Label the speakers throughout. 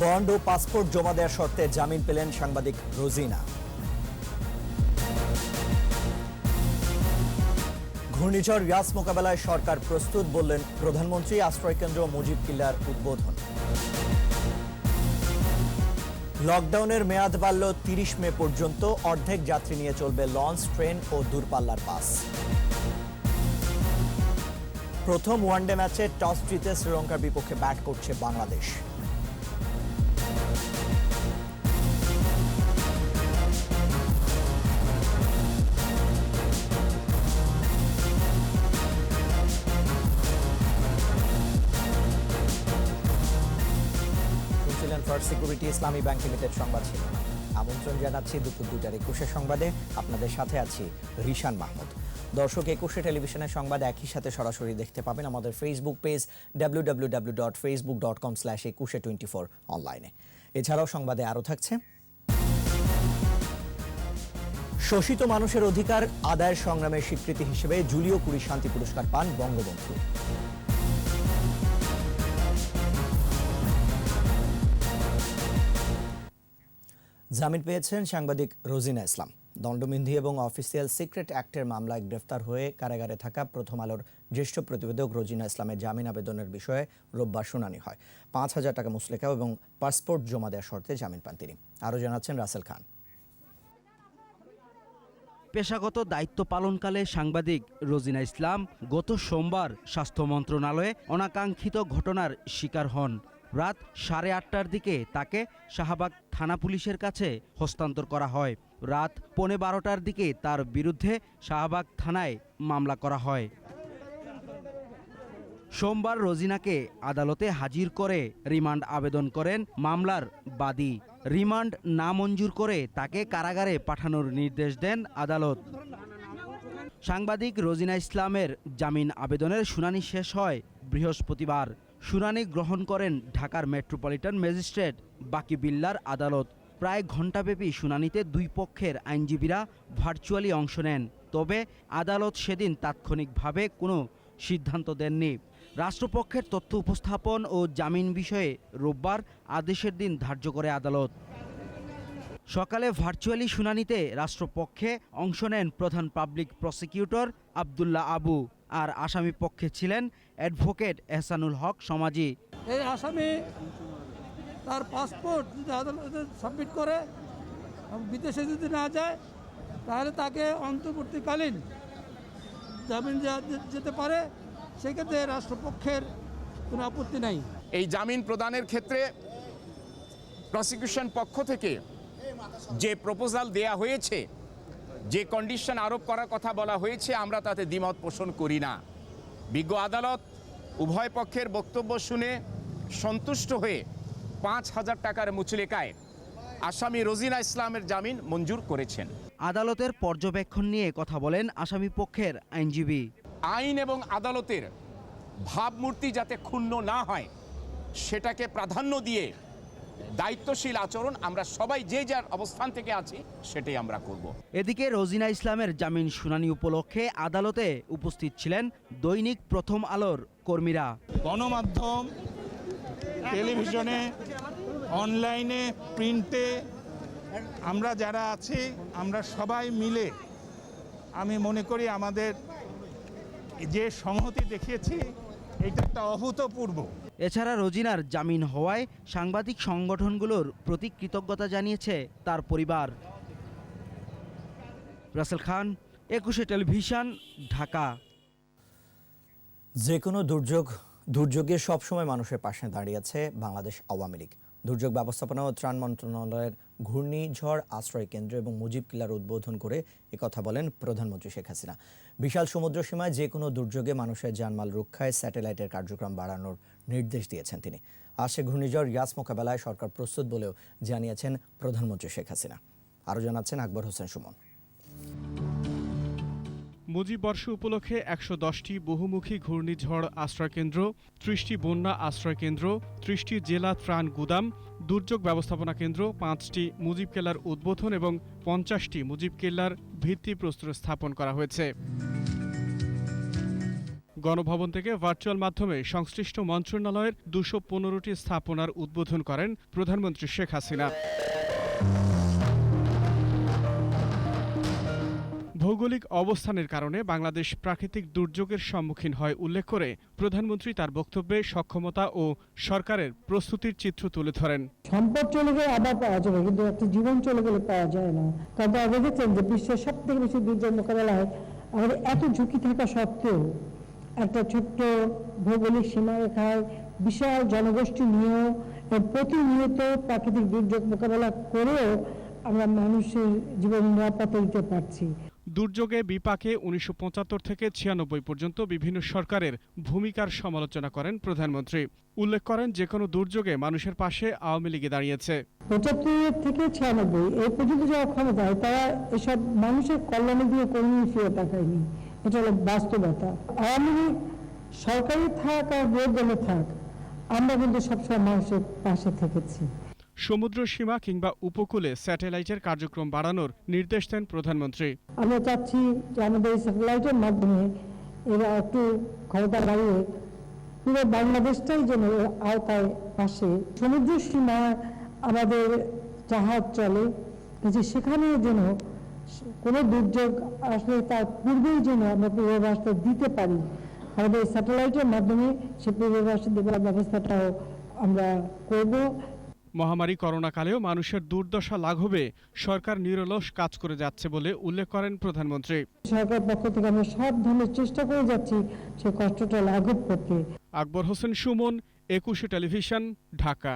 Speaker 1: Bond ও passport জমা দেওয়ার শর্তে জামিন পেলেন সাংবাদিক রোজিনা। ঘূর্ণিঝড় ইয়াস মোকাবেলায় সরকার প্রস্তুত বললেন প্রধানমন্ত্রী। আশ্রয়কেন্দ্র মুজিব কিল্লার উদ্বোধন। লকডাউনের মেয়াদ বাড়ল ৩০ মে পর্যন্ত। অর্ধেক যাত্রী নিয়ে চলবে লঞ্চ, ট্রেন ও দূরপাল্লার বাস। প্রথম ওয়ানডে ম্যাচে টস জিতে শ্রীলঙ্কার বিপক্ষে ব্যাট করছে বাংলাদেশ। ফার্স্ট সিকিউরিটি ইসলামী ব্যাংক লিমিটেড সংবাদ ছিল। আমন্ত্রণ জানাচ্ছি দুপুর ২টার ২১ সংবাদে। আপনাদের সাথে আছি রিশান মাহমুদ। দর্শক, ২১ টেলিভিশনের সংবাদ একই সাথে সরাসরি দেখতে পাবেন আমাদের ফেসবুক পেজ www.facebook.com/2124 অনলাইনে। এছাড়াও সংবাদে আরও থাকছে: শোষিত মানুষের অধিকার আদায়ের সংগ্রামের স্বীকৃতি হিসেবে জুলিও কুরি শান্তি পুরস্কার পান বঙ্গবন্ধু। জামিন পেয়েছেন সাংবাদিক রোজিনা ইসলাম। দণ্ডবিধি এবং অফিসিয়াল সিক্রেট অ্যাক্টের মামলায় গ্রেফতার হয়ে কারাগারে থাকা প্রথম আলোর জ্যেষ্ঠ প্রতিবেদক রোজিনা ইসলামের জামিন আবেদনের বিষয়ে রোববার শুনানি হয়। ৫,০০০ টাকা মুচলেকা এবং পাসপোর্ট জমা দেওয়ার শর্তে জামিন পান তিনি। আরও জানাচ্ছেন রাসেল খান।
Speaker 2: পেশাগত দায়িত্ব পালনকালে সাংবাদিক রোজিনা ইসলাম গত সোমবার স্বাস্থ্য মন্ত্রণালয়ে অনাকাঙ্ক্ষিত ঘটনার শিকার হন। রাত 8:30টার দিকে তাকে শাহবাগ থানা পুলিশের কাছে হস্তান্তর করা হয়। রাত 11:15টার দিকে তার বিরুদ্ধে শাহবাগ থানায় মামলা করা হয়। সোমবার রোজিনাকে আদালতে হাজির করে রিমান্ড আবেদন করেন মামলার বাদী। রিমান্ড না মঞ্জুর করে তাকে কারাগারে পাঠানোর নির্দেশ দেন আদালত। সাংবাদিক রোজিনা ইসলামের জামিন আবেদনের শুনানি শেষ হয় বৃহস্পতিবার। শুনানি গ্রহণ করেন ঢাকার মেট্রোপলিটন ম্যাজিস্ট্রেট বাকি বিল্লার আদালত। প্রায় ঘণ্টাব্যাপী শুনানিতে দুই পক্ষের আইনজীবীরা ভার্চুয়ালি অংশ নেন। তবে আদালত সেদিন তাৎক্ষণিকভাবে কোনো সিদ্ধান্ত দেননি। রাষ্ট্রপক্ষের তথ্য উপস্থাপন ও জামিন বিষয়ে রোববার আদেশের দিন ধার্য করে আদালত। সকালে ভার্চুয়ালি শুনানিতে রাষ্ট্রপক্ষে অংশ নেন প্রধান পাবলিক প্রসিকিউটর আব্দুল্লাহ আবু, আর আসামি পক্ষে ছিলেন অ্যাডভোকেট এহসানুল হক সমাজি।
Speaker 3: এই আসামি তার পাসপোর্ট যদি আদালতে সাবমিট করে বিদেশে যদি না যায়, তাহলে তাকে অন্তর্বর্তীকালীন জামিন যেতে পারে। সেক্ষেত্রে রাষ্ট্রপক্ষের কোনো আপত্তি নাই।
Speaker 4: এই জামিন প্রদানের ক্ষেত্রে প্রসিকিউশন পক্ষ থেকে যে প্রপোজাল দেয়া হয়েছে, যে কন্ডিশন আরোপ করার কথা বলা হয়েছে, আমরা তাতে দ্বিমত পোষণ করি না। বিজ্ঞ আদালত উভয় পক্ষের বক্তব্য শুনে সন্তুষ্ট হয়ে ৫,০০০ টাকার মুচলেকায় আসামি রোজিনা ইসলামের জামিন মঞ্জুর করেছেন।
Speaker 2: আদালতের পর্যবেক্ষণ নিয়ে কথা বলেন আসামি পক্ষের আইনজীবী।
Speaker 4: আইন এবং আদালতের ভাবমূর্তি যাতে ক্ষুণ্ণ না হয়, সেটাকে প্রাধান্য দিয়ে দায়িত্বশীল আচরণ আমরা সবাই যে যার অবস্থান থেকে আছি সেটাই আমরা করব।
Speaker 2: এদিকে রোজিনা ইসলামের জামিন শুনানি উপলক্ষে আদালতে উপস্থিত ছিলেন দৈনিক প্রথম আলোর কর্মীরা।
Speaker 5: গণমাধ্যম, টেলিভিশনে, অনলাইনে, প্রিন্টে আমরা যারা আছি, আমরা সবাই মিলে আমি মনে করি আমাদের যে সংহতি দেখিয়েছি, এটা একটা অভূতপূর্ব।
Speaker 2: এছাড়া রোজিনার জামিন হওয়ায় সাংবাদিক সংগঠনগুলোর প্রতি কৃতজ্ঞতা জানিয়েছে তার পরিবার। রাসেল খান, ২১ টেলিভিশন, ঢাকা।
Speaker 1: যে কোনো দুর্যোগে সবসময় মানুষের পাশে দাঁড়িয়েছে বাংলাদেশ আওয়ামী লীগ। দুর্যোগ ব্যবস্থাপনা ও ত্রাণ মন্ত্রণালয়ের ঘূর্ণিঝড় আশ্রয় কেন্দ্র এবং মুজিব কিল্লার উদ্বোধন করে একথা বলেন প্রধানমন্ত্রী শেখ হাসিনা। বিশাল সমুদ্র সীমায় যে কোনো দুর্যোগে মানুষের জানমাল রক্ষায় স্যাটেলাইটের কার্যক্রম বাড়ানোর নির্দেশ দিয়েছেন তিনি। আসছে ঘূর্ণিঝড় ইয়াস মোকাবেলায় সরকার প্রস্তুত বলেও জানিয়েছেন প্রধানমন্ত্রী শেখ হাসিনা। আরও জানাচ্ছেন আকবর হোসেন সুমন।
Speaker 6: মুজিব বর্ষ উপলক্ষে ১১০টি বহুমুখী ঘূর্ণিঝড় আশ্রয়কেন্দ্র, ৩০টি বন্যা আশ্রয়কেন্দ্র, ৩০টি জেলা ত্রাণ গুদাম, দুর্যোগ ব্যবস্থাপনা কেন্দ্র, ৫টি মুজিব কেল্লার উদ্বোধন এবং ৫০টি মুজিব কেল্লার ভিত্তিপ্রস্তর স্থাপন করা হয়েছে। গণভবন থেকে ভার্চুয়াল মাধ্যমে সংশ্লিষ্ট মন্ত্রণালয়ের 215টি স্থাপনার উদ্বোধন করেন প্রধানমন্ত্রী শেখ হাসিনা। ভৌগোলিক অবস্থানের কারণে বাংলাদেশ প্রাকৃতিক দুর্যোগের সম্মুখীন হয় উল্লেখ করে প্রধানমন্ত্রী তার বক্তব্যে সক্ষমতা ও সরকারের প্রস্তুতির চিত্র তুলে ধরেন।
Speaker 7: সম্পদ চলে গেলে আবার পাওয়া যাবে, কিন্তু একটা জীবন চলে গেলে পাওয়া যায় না। কারণ আপনারা দেখেছেন যে বিশ্বের সব থেকে বেশি দুর্যোগ মোকাবেলায় আমাদের এত ঝুঁকি থাকা সত্ত্বেও একটা ছোট্ট ভৌগোলিক সীমারেখায় বিশাল জনগোষ্ঠী নিয়েও প্রতিনিয়ত প্রাকৃতিক দুর্যোগ মোকাবেলা করেও আমরা মানুষের জীবন নিরাপত্তা দিতে পারছি।
Speaker 6: দুর্যোগে বিপাকে 1975 থেকে 96 পর্যন্ত বিভিন্ন সরকারের ভূমিকার সমালোচনা করেন প্রধানমন্ত্রী। উল্লেখ করেন যে কোনো দুর্যোগে মানুষের পাশে আওয়ামী লীগ দাঁড়িয়েছে।
Speaker 7: 75 থেকে 96 এই পর্যন্ত যারা ক্ষমতায় তারা এসব মানুষের কল্যাণে দিয়ে কোনোদিন ফিরে তাকায়নি। এটা হলো বাস্তবতা। আওয়ামী লীগ সরকারি থাক আর বিরোধী দলে থাক, আমরা কিন্তু সবসময় মানুষের পাশে থেকেছি।
Speaker 6: সমুদ্র সীমা কিংবা উপকূলে স্যাটেলাইটের কার্যক্রম বাড়ানোর নির্দেশ দেন প্রধানমন্ত্রী।
Speaker 7: আমরা চাচ্ছি যে আমাদের এই স্যাটেলাইটের মাধ্যমে এরা একটু ক্ষমতা বাড়িয়ে পুরো বাংলাদেশটাই যেন আওতায় আসে। সমুদ্র সীমা আমাদের জাহাজ চলে, যে সেখানে যেন কোনো দুর্যোগ আসলে তার পূর্বেই যেন আমরা পূর্বাভাসটা দিতে পারি। আমাদের স্যাটেলাইটের মাধ্যমে সে পূর্বাভাস দেওয়ার ব্যবস্থাটাও আমরা করব।
Speaker 6: মহামারী করোনাকালেও মানুষের দুর্দশা লাঘবে সরকার নিরলস কাজ করে যাচ্ছে বলে উল্লেখ করেন প্রধানমন্ত্রী।
Speaker 7: সরকার পক্ষ থেকে আমরা সব ধরনের চেষ্টা করে যাচ্ছি সেই কষ্টটা লাঘব করতে।
Speaker 6: আকবর হোসেন সুমন, 21 টেলিভিশন, ঢাকা।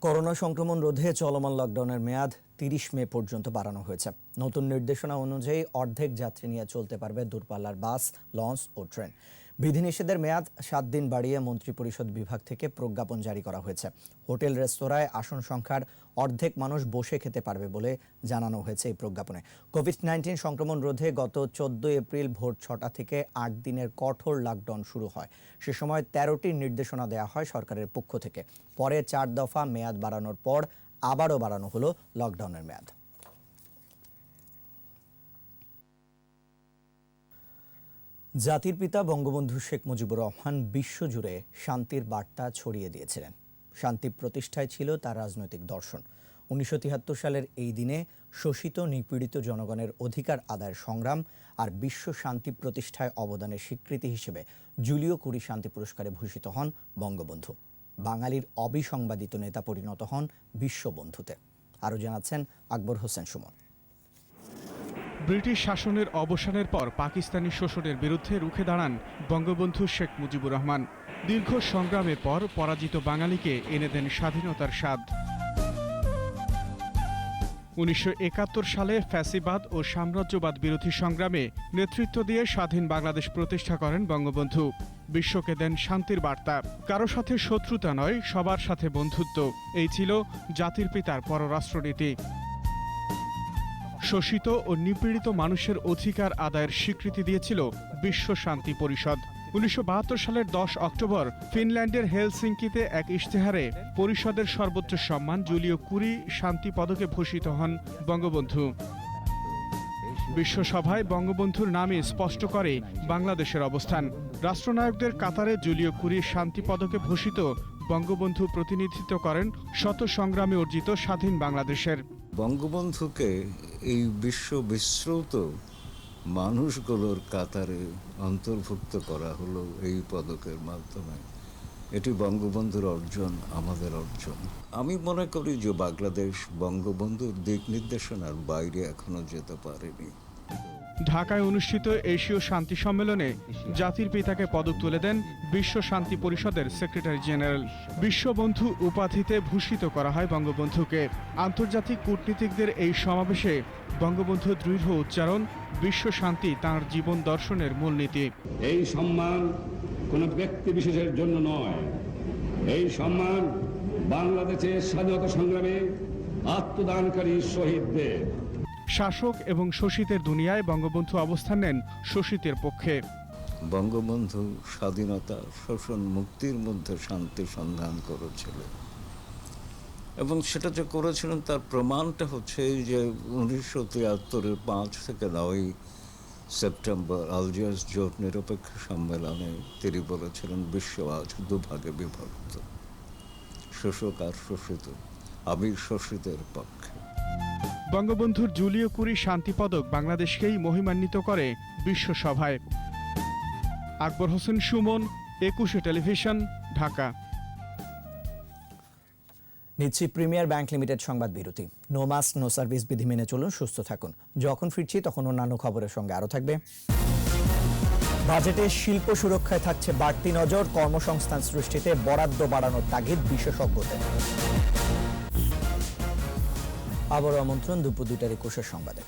Speaker 1: করোনা সংক্রমণ রোধে চলমান লকডাউনের মেয়াদ 30 মে পর্যন্ত বাড়ানো হয়েছে। নতুন নির্দেশনা অনুযায়ী অর্ধেক যাত্রী নিয়ে চলতে পারবে দূরপাল্লার বাস, লঞ্চ ও ট্রেন। বিধিনিষেধের মেয়াদ 7 দিন বাড়িয়ে মন্ত্রিপরিষদ বিভাগ থেকে প্রজ্ঞাপন জারি করা হয়েছে। হোটেল রেস্তোরাঁয় আসন সংখ্যার অর্ধেক মানুষ বসে খেতে পারবে বলে জানানো হয়েছে এই প্রজ্ঞাপনে। কোভিড-19 সংক্রমণ রোধে গত 14 এপ্রিল ভোর 6টা থেকে 8 দিনের কঠোর লকডাউন শুরু হয়। সে সময় 13টি নির্দেশনা দেওয়া হয় সরকারের পক্ষ থেকে। পরে 4 দফা মেয়াদ বাড়ানোর পর আবারও বাড়ানো হলো লকডাউনের মেয়াদ। জাতির পিতা বঙ্গবন্ধু শেখ মুজিবুর রহমান বিশ্বজুড়ে শান্তির বার্তা ছড়িয়ে দিয়েছিলেন। শান্তি প্রতিষ্ঠায় ছিল তার রাজনৈতিক দর্শন। 1973 সালের এই দিনে শোষিত নিপীড়িত জনগণের অধিকার আদায়ের সংগ্রাম আর বিশ্ব শান্তি প্রতিষ্ঠায় অবদানের স্বীকৃতি হিসেবে জুলিও কুরি শান্তি পুরস্কারে ভূষিত হন বঙ্গবন্ধু। বাঙালির অবিসংবাদিত নেতা পরিণত হন বিশ্ববন্ধুতে। আরও জানাচ্ছেন আকবর হোসেন সুমন।
Speaker 6: ব্রিটিশ শাসনের অবসানের পর পাকিস্তানি শোষণের বিরুদ্ধে রুখে দাঁড়ান বঙ্গবন্ধু শেখ মুজিবুর রহমান। দীর্ঘ সংগ্রামের পর পরাজিত বাঙালিকে এনে দেন স্বাধীনতার স্বাদ। 1971 সালে ফ্যাসিবাদ ও সাম্রাজ্যবাদ বিরোধী সংগ্রামে নেতৃত্ব দিয়ে স্বাধীন বাংলাদেশ প্রতিষ্ঠা করেন বঙ্গবন্ধু। বিশ্বকে দেন শান্তির বার্তা। কারো সাথে শত্রুতা নয়, সবার সাথে বন্ধুত্ব। এই ছিল জাতির পিতার পররাষ্ট্রনীতি। শোষিত ও নিপীড়িত মানুষের অধিকার আদায়ের স্বীকৃতি দিয়েছিল বিশ্ব শান্তি পরিষদ। 1972 সালের 10 অক্টোবর ফিনল্যান্ডের হেলসিঙ্কিতে এক ইশতেহারে পরিষদের সর্বোচ্চ সম্মান জুলিও কুরি শান্তি পদকে ভূষিত হন বঙ্গবন্ধু। বিশ্বসভায় বঙ্গবন্ধুর নামে স্পষ্ট করে বাংলাদেশের অবস্থান। রাষ্ট্রনায়কদের কাতারে জুলিও কুরি শান্তি পদকে ভূষিত বঙ্গবন্ধু প্রতিনিধিত্ব করেন শত সংগ্রামে অর্জিত স্বাধীন বাংলাদেশের।
Speaker 8: বঙ্গবন্ধুকে এই বিশ্ব বিশ্রুত মানুষগুলোর কাতারে অন্তর্ভুক্ত করা হলো এই পদকের মাধ্যমে। এটি বঙ্গবন্ধুর অর্জন, আমাদের অর্জন। আমি মনে করি যে বাংলাদেশ বঙ্গবন্ধুর দিক নির্দেশনার বাইরে এখনো যেতে পারেনি।
Speaker 6: ঢাকায় অনুষ্ঠিত এশীয় শান্তি সম্মেলনে জাতির পিতাকে পদক তুলে দেন বিশ্ব শান্তি পরিষদের সেক্রেটারি জেনারেল। বিশ্ববন্ধু উপাধিতে ভূষিত করা হয় বঙ্গবন্ধুকে। আন্তর্জাতিক কূটনীতিকদের এই সমাবেশে বঙ্গবন্ধু দৃঢ় উচ্চারণ, বিশ্ব শান্তি তাঁর জীবন দর্শনের মূলনীতি।
Speaker 9: এই সম্মান কোনো ব্যক্তি বিশেষের জন্য নয়, এই সম্মান বাংলাদেশের স্বাধীনতা সংগ্রামে আত্মদানকারী শহীদদের।
Speaker 6: শাসক এবং শোষিতের দুনিয়ায় বঙ্গবন্ধু অবস্থান নেন শোষিতের পক্ষে।
Speaker 8: বঙ্গবন্ধু স্বাধীনতা, শোষণ মুক্তির মধ্যে শান্তি সন্ধান করেছিলেন এবং সেটা যে করেছিলেন তার প্রমাণটা হচ্ছে এই যে 1973-এর 5 থেকে 9 সেপ্টেম্বর আলজিয়ার্স জোট নিরপেক্ষ সম্মেলনে তিনি বলেছিলেন বিশ্ব আজ দুভাগে বিভক্ত, শোষক আর শোষিত। আমি শোষিতের পক্ষে।
Speaker 6: বঙ্গবন্ধুর জুলিও কুরি শান্তি পদক বাংলাদেশকেই মহিমান্বিত করে বিশ্বসভায়। আকবর হোসেন সুমন, 21 টেলিভিশন, ঢাকা।
Speaker 1: নিচ্ছি প্রিমিয়ার ব্যাংক লিমিটেড সংবাদ বিরতি। নো মাস্ক নো সার্ভিস বিধি মেনে চলুন, সুস্থ থাকুন। যখন ফিরছি তখন অন্যান্য খবরের সঙ্গে আরও থাকবে। বাজেটে শিল্প সুরক্ষায় থাকছে বাড়তি নজর, কর্মসংস্থান সৃষ্টিতে বরাদ্দ বাড়ানোর তাগিদ বিশেষজ্ঞদের। আবারও আমন্ত্রণ দুপুর 2:21 সংবাদে।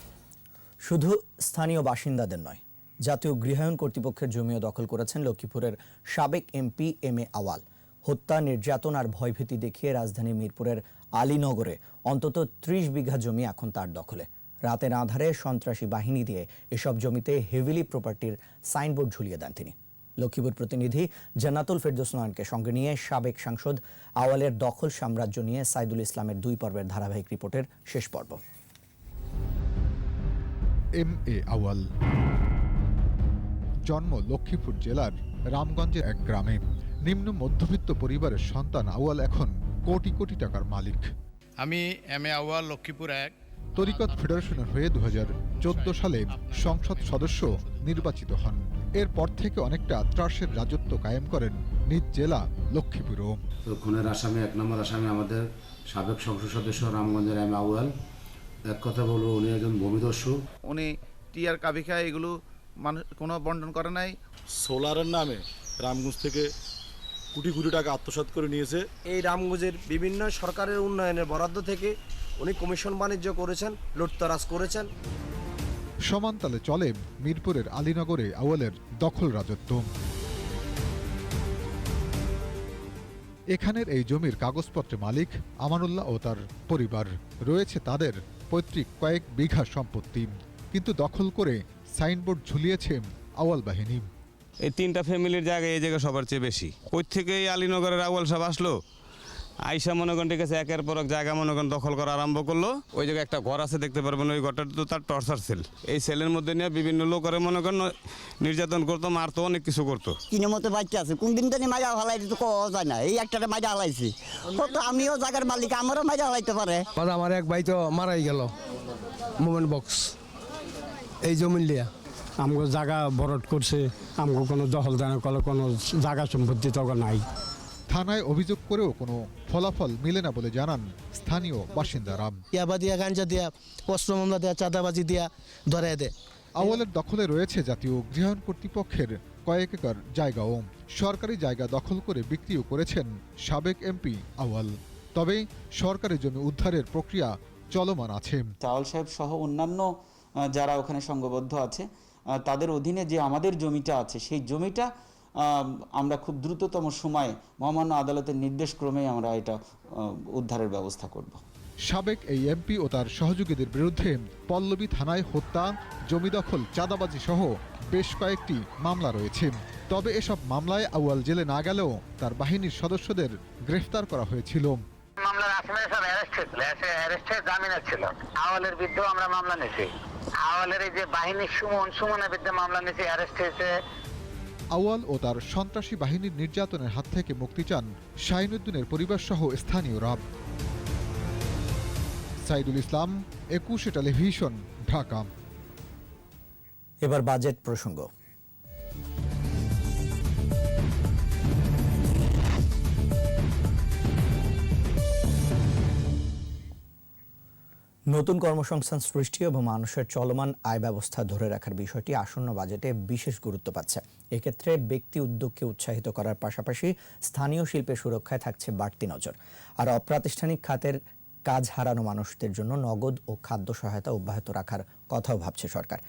Speaker 1: শুধু স্থানীয় বাসিন্দাদের নয়, জাতীয় গৃহায়ণ কর্তৃপক্ষের জমিও দখল করেছেন লক্ষ্মীপুরের সাবেক এমপি এম এ আওয়াল। হত্যা, নির্যাতন আর ভয়ভীতি দেখিয়ে রাজধানী মিরপুরের আলীনগরে অন্তত 30 বিঘা জমি এখন তার দখলে। রাতের আঁধারে সন্ত্রাসী বাহিনী দিয়ে এসব জমিতে হেভিলি প্রপার্টির সাইনবোর্ড ঝুলিয়ে দেন তিনি। লক্ষ্মীপুর প্রতিনিধি জান্নাতুল ফেরদৌস নয়নকে সঙ্গে নিয়ে সাবেক সাংসদ আওয়ালের দখল সাম্রাজ্য নিয়ে সাইদুল ইসলামের 2 পর্বের ধারাবাহিক রিপোর্টের শেষ পর্ব।
Speaker 10: এম এ আওয়াল জন্ম লক্ষ্মীপুর জেলার রামগঞ্জের এক গ্রামে। নিম্ন মধ্যবিত্ত পরিবারের সন্তান আওয়াল এখন কোটি কোটি টাকার মালিক।
Speaker 11: আমি এম এ আওয়াল, লক্ষ্মীপুর 1।
Speaker 10: তরিকত ফেডারেশনের হয়ে 2014 সালে সংসদ সদস্য নির্বাচিত হন। এরপর থেকে অনেকটা ত্রাসের রাজত্ব কায়েম করেন নিজ জেলা লক্ষ্মীপুরও।
Speaker 12: খুনের আসামি 1 নম্বর আসামি আমাদের সাবেক সংসদ সদস্য রামগঞ্জের এম আওয়াল। এক কথা বলবো, উনি একজন ভূমিদস্যু।
Speaker 11: উনি টিআর কাবিখা এগুলো মানুষ কোনো বন্টন করে নাই।
Speaker 13: সোলারের নামে রামগঞ্জ থেকে কোটি কোটি টাকা আত্মসাৎ করে নিয়েছে।
Speaker 14: এই রামগঞ্জের বিভিন্ন সরকারের উন্নয়নের বরাদ্দ থেকে উনি কমিশন বাণিজ্য করেছেন, লুটতরাজ করেছেন।
Speaker 10: সমান্তালে চলে মিরপুরের আলীনগরে আওয়ালের দখল রাজত্ব। এখানের এই জমির কাগজপত্রে মালিক আমানুল্লাহ ও তার পরিবার। রয়েছে তাদের পৈতৃক কয়েক বিঘা সম্পত্তি, কিন্তু দখল করে সাইনবোর্ড ঝুলিয়েছে আওয়াল বাহিনী।
Speaker 15: এই 3টা ফ্যামিলির জায়গায় এই জায়গা সবার চেয়ে বেশি। ওই থেকে আলীনগরের আওয়াল সাহেব আসলো, আইসা মনে করেন ঠিক আছে একের পর এক জায়গা মনে করেন দখল করা আরম্ভ করলো। ওই জায়গায় একটা ঘর আছে দেখতে পারবেন, ওই ঘরটা তো তার টর্চার সেল। এই সেলের মধ্যে নিয়ে বিভিন্ন লোকের মনে করেন নির্যাতন করতো, মারতো, অনেক কিছু করতো।
Speaker 16: কিনে মতো বাচ্চা আছে, কোন দিন জানি মাজা হালাই তো কওয়া যায় না। এই একটা মাজা হালাইছি, তো আমিও জায়গার মালিক, আমারও মাজা হালাইতে পারে।
Speaker 14: আমার এক ভাই তো মারাই গেল মোমেন্ট বক্স এই জমি লিয়া। আমগো জায়গা বরট করছে, আমগো কোনো দখল জানা কোনো জায়গা সম্পত্তি তো নাই।
Speaker 10: থানায় অভিযোগ করেও কোনো ফলাফল মিলে না বলে জানান স্থানীয় বাসিন্দারা।
Speaker 14: ইয়াবা দিয়া, গাঞ্জা দিয়া, অস্ত্র মামলা দিয়া, চাঁদাবাজি দিয়া ধরে দেয়।
Speaker 10: আওয়ালের দখলে রয়েছে জাতীয় গৃহায়ণ কর্তৃপক্ষের কয়েক একর জায়গাও। সরকারি জায়গা দখল করে বিক্রিও করেছেন সাবেক এমপি আওয়াল। তবে সরকারি জমি উদ্ধারের প্রক্রিয়া চলমান আছে।
Speaker 17: আওয়াল সাহেব সহ অন্যান্য যারা ওখানে সংঘবদ্ধ আছে তাদের অধীনে যে আমাদের জমিটা আছে, সেই জমিটা আমরা খুব দ্রুততম সময়ে মহামান্য আদালতের নির্দেশক্রমে আমরা এটা উদ্ধারের ব্যবস্থা করব।
Speaker 10: সাবেক এই এমপি ও তার সহযোগীদের বিরুদ্ধে পল্লবী থানায় হত্যা, জমি দখল, চাঁদাবাজি সহ বেশ কয়েকটি মামলা রয়েছে। তবে এসব মামলায় আউয়াল জেলে না গেলেও তার বাহিনীর সদস্যদের গ্রেফতার করা হয়েছিল।
Speaker 18: মামলার আসামিরা সব অ্যারেস্ট হয়েছিল, অ্যারেস্টে জামিনে ছিল। আওয়ালের বিরুদ্ধেও আমরা মামলা নিয়েছি। আওয়ালের এই যে বাহিনীর সুমনের বিরুদ্ধে মামলা নিয়েছি, অ্যারেস্ট হয়েছে।
Speaker 10: আউয়াল ও তার সন্ত্রাসী বাহিনীর নির্যাতনের হাত থেকে মুক্তি চান শাহিনুদ্দিনের পরিবার সহ স্থানীয়রা। সাইদুল ইসলাম, 21 টেলিভিশন, ঢাকা।
Speaker 1: এবার বাজেট প্রসঙ্গ। নতুন কর্মসংস্থান সৃষ্টি এবং মানুষের চলমান আয় ব্যবস্থা ধরে রাখার বিষয়টি আসন্ন বাজেটে বিশেষ গুরুত্ব পাচ্ছে। এক্ষেত্রে ব্যক্তি উদ্যোগকে উৎসাহিত করার পাশাপাশি স্থানীয় শিল্পের সুরক্ষায় থাকছে বাড়তি নজর। আর অপ্রাতিষ্ঠানিক খাতের কাজ হারানো মানুষদের জন্য নগদ ও খাদ্য সহায়তা অব্যাহত রাখার কথাও ভাবছে সরকার।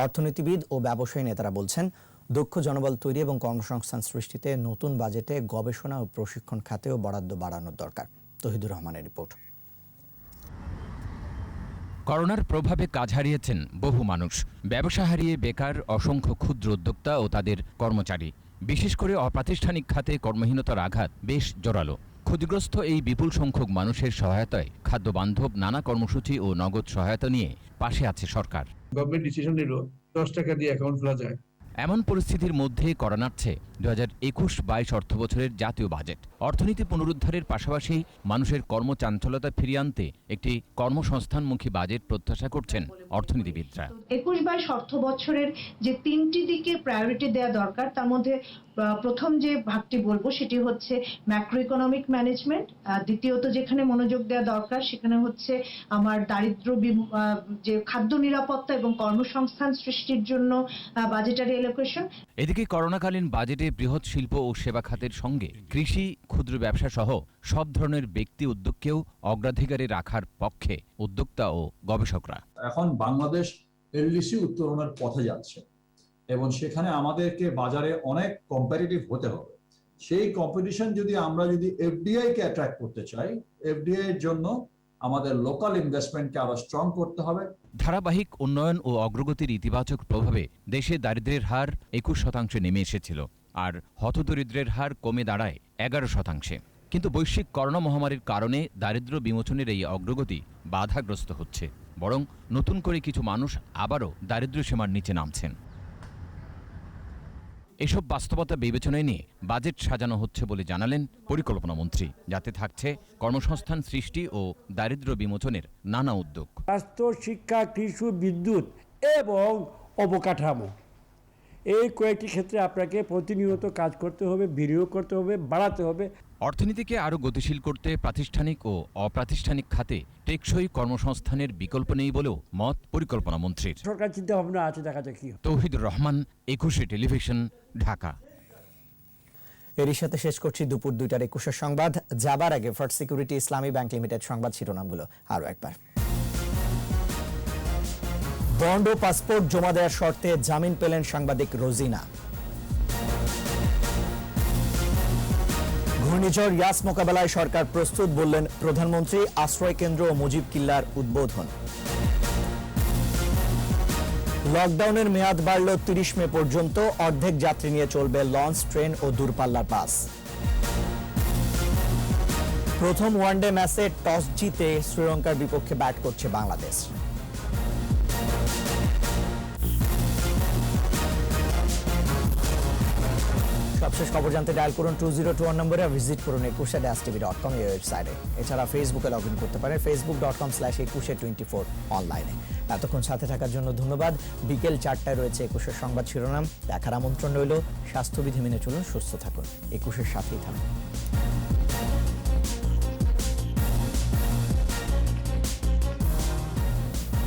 Speaker 1: অর্থনীতিবিদ ও ব্যবসায়ী নেতারা বলছেন, দক্ষ জনবল তৈরি এবং কর্মসংস্থান সৃষ্টিতে নতুন বাজেটে গবেষণা ও প্রশিক্ষণ খাতেও বরাদ্দ বাড়ানোর দরকার। তহিদুর রহমানের রিপোর্ট।
Speaker 19: করোনার প্রভাবে কাজ হারিয়েছেন বহু মানুষ, ব্যবসা হারিয়ে বেকার অসংখ্য ক্ষুদ্র উদ্যোক্তা ও তাদের কর্মচারী। বিশেষ করে অপ্রাতিষ্ঠানিক খাতে কর্মহীনতার আঘাত বেশ জোরালো। ক্ষতিগ্রস্ত এই বিপুল সংখ্যক মানুষের সহায়তায় খাদ্য বান্ধব নানা কর্মসূচি ও নগদ সহায়তা নিয়ে পাশে আছে সরকার।
Speaker 3: গভর্নমেন্ট ডিসিশন নিল, তো 10 টাকা দিয়ে অ্যাকাউন্ট খোলা যায়।
Speaker 19: এমন পরিস্থিতির মধ্যে করা নাড়ছে 2021-22 অর্থ বছরের জাতীয় বাজেট। অর্থনীতি পুনরুদ্ধারের পাশাপাশি মানুষের কর্মচাঞ্চলতা ফিরিয়ে আনতে একটি কর্মসংস্থানমুখী বাজেট প্রত্যাশা করছেন অর্থনীতিবিদরা।
Speaker 7: 21-22 অর্থ বছরের যে 3টি দিকে প্রায়োরিটি দেওয়া দরকার, তার মধ্যে প্রথম যে ভাগটি বলবো সেটি হচ্ছে ম্যাক্রো ইকোনমিক ম্যানেজমেন্ট। দ্বিতীয়ত যেখানে মনোযোগ দেওয়া দরকার সেখানে হচ্ছে আমার দারিদ্র্য যে খাদ্য নিরাপত্তা এবং কর্মসংস্থান সৃষ্টির জন্য বাজেটারি এলোকেশন।
Speaker 19: এদিকে করোনাকালীন বাজেটে বৃহৎ শিল্প ও সেবা খাতের সঙ্গে কৃষি, ক্ষুদ্র ব্যবসা সহ সব ধরনের ব্যক্তি উদ্যোগকেও অগ্রাধিকারে রাখার পক্ষে উদ্যোক্তা ও গবেষকরা।
Speaker 20: এখন বাংলাদেশ এলডিসি উত্তরণের পথে যাচ্ছে এবং সেখানে আমাদেরকে বাজারে অনেক কম্পিটিটিভ হতে হবে। সেই কম্পিটিশন যদি আমরা এফডিআই কে অ্যাট্রাক্ট করতে চাই, এফডিআই এর জন্য আমাদের লোকাল ইনভেস্টমেন্টকে আরো স্ট্রং করতে হবে।
Speaker 19: ধারাবাহিক উন্নয়ন ও অগ্রগতির ইতিবাচক প্রভাবে দেশে দারিদ্র্যের হার 21% নেমে এসেছিল, আর হতদরিদ্রের হার কমে দাঁড়ায় 11%। কিন্তু বৈশ্বিক করোনা মহামারীর কারণে দারিদ্র্য বিমোচনের এই অগ্রগতি বাধাগ্রস্ত হচ্ছে, বরং নতুন করে কিছু মানুষ আবারও দারিদ্র্য সীমার নিচে নামছেন। এসব বাস্তবতা বিবেচনায় নিয়ে বাজেট সাজানো হচ্ছে বলে জানালেন পরিকল্পনা মন্ত্রী, যাতে থাকছে কর্মসংস্থান সৃষ্টি ও দারিদ্র্য বিমোচনের নানা উদ্যোগ।
Speaker 14: স্বাস্থ্য, শিক্ষা, কৃষি, বিদ্যুৎ এবং অবকাঠামো, এই কয়েকটি ক্ষেত্রে আপনাকে প্রতিনিয়ত কাজ করতে হবে, বিনিয়োগ করতে হবে, বাড়াতে হবে।
Speaker 19: অর্থনীতিকে আরও গতিশীল করতে প্রাতিষ্ঠানিক ও অপ্রাতিষ্ঠানিক খাতে টেকসই কর্মসংস্থানের বিকল্প নেই বলেও মত পরিকল্পনা মন্ত্রীর।
Speaker 14: সরকার চিন্তা ভাবনা আছে, দেখা যাক কি।
Speaker 19: তৌহিদুর রহমান, 21 টেলিভিশন, ঢাকা।
Speaker 1: এরই সাথে শেষ করছি দুপুর 2টার 21 সংবাদ। যাবার আগে ফার্স্ট সিকিউরিটি ইসলামী ব্যাংক লিমিটেড সংবাদ শিরোনামগুলো আরও একবার। বন্ড ও পাসপোর্ট জমা দেওয়ার শর্তে জামিন পেলেন সাংবাদিক রোজিনা। ঘূর্ণিঝড় ইয়াস মোকাবেলায় সরকার প্রস্তুত বললেন প্রধানমন্ত্রী। আশ্রয় কেন্দ্র ও মুজিব কিল্লার উদ্বোধন। লকডাউনের মেয়াদ বাড়ল 30 মে পর্যন্ত। অর্ধেক যাত্রী নিয়ে চলবে লঞ্চ, ট্রেন ও দূরপাল্লার বাস। প্রথম ওয়ানডে ম্যাচে টস জিতে শ্রীলঙ্কার বিপক্ষে ব্যাট করছে বাংলাদেশ। সবশেষ খবর জানতে ডায়াল করুন 2021 নম্বরে, ভিজিট করুন 21.tv.com এই ওয়েবসাইটে। এছাড়া ফেসবুকে লগ ইন করতে পারেন facebook.com/2124 অনলাইনে। এতক্ষণ সাথে থাকার জন্য ধন্যবাদ। বিকেল 4টায় রয়েছে 21 সংবাদ শিরোনাম। দেখার আমন্ত্রণ রইল। স্বাস্থ্যবিধি মেনে চলুন, সুস্থ থাকুন, 21 সাথেই থাকুন।